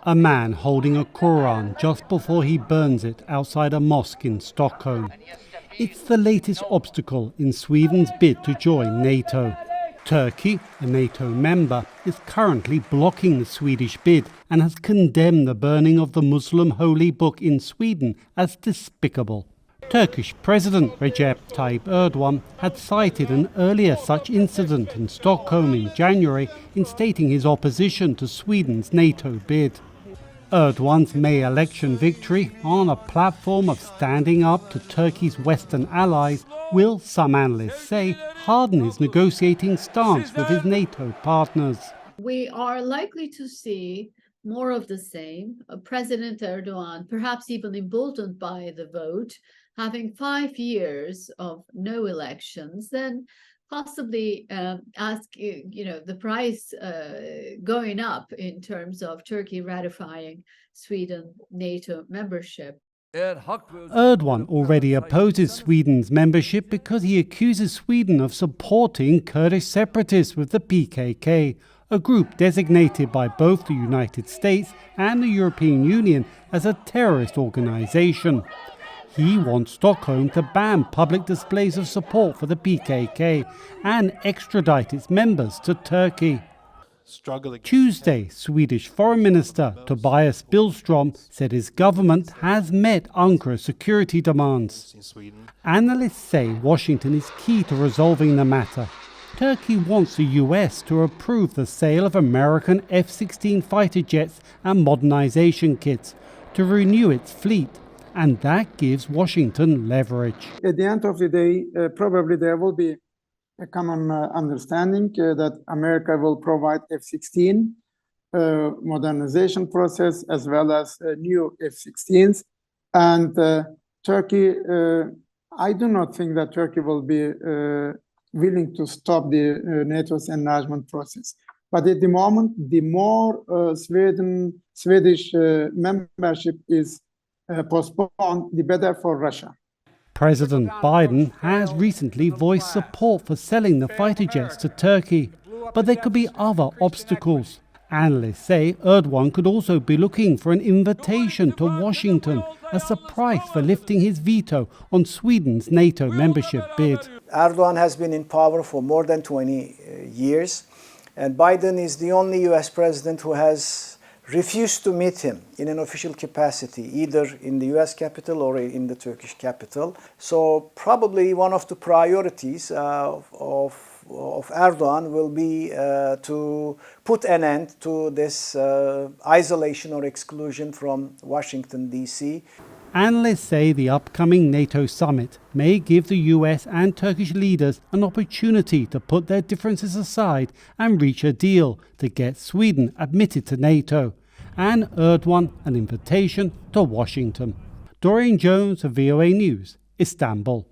A man holding a Quran just before he burns it outside a mosque in Stockholm. It's the latest obstacle in Sweden's bid to join NATO. Turkey, a NATO member, is currently blocking the Swedish bid and has condemned the burning of the Muslim holy book in Sweden as despicable. Turkish President Recep Tayyip Erdogan had cited an earlier such incident in Stockholm in January in stating his opposition to Sweden's NATO bid. Erdogan's May election victory, on a platform of standing up to Turkey's Western allies, will, some analysts say, harden his negotiating stance with his NATO partners. We are likely to see more of the same. President Erdogan, perhaps even emboldened by the vote, having 5 years of no elections, then possibly ask, the price going up in terms of Turkey ratifying Sweden NATO membership. Erdogan already opposes Sweden's membership because he accuses Sweden of supporting Kurdish separatists with the PKK, a group designated by both the United States and the European Union as a terrorist organization. He wants Stockholm to ban public displays of support for the PKK and extradite its members to Turkey. Tuesday, Swedish Foreign Minister Tobias Billström said his government has met Ankara's security demands. Analysts say Washington is key to resolving the matter. Turkey wants the US to approve the sale of American F-16 fighter jets and modernization kits to renew its fleet, and that gives Washington leverage. At the end of the day, probably there will be a common understanding that America will provide F-16 modernization process as well as new F-16s. And Turkey, I do not think that Turkey will be willing to stop the NATO's enlargement process. But at the moment, the more Swedish membership is postponed, the better for Russia. President Biden has recently voiced support for selling the fighter jets to Turkey, but there could be other obstacles. Analysts say Erdogan could also be looking for an invitation to Washington as a price for lifting his veto on Sweden's NATO membership bid. Erdogan has been in power for more than 20 years, and Biden is the only US president who has refused to meet him in an official capacity, either in the US capital or in the Turkish capital. So probably one of the priorities of Erdogan will be to put an end to this isolation or exclusion from Washington, D.C. Analysts say the upcoming NATO summit may give the US and Turkish leaders an opportunity to put their differences aside and reach a deal to get Sweden admitted to NATO, and Erdogan an invitation to Washington. Dorian Jones of VOA News, Istanbul.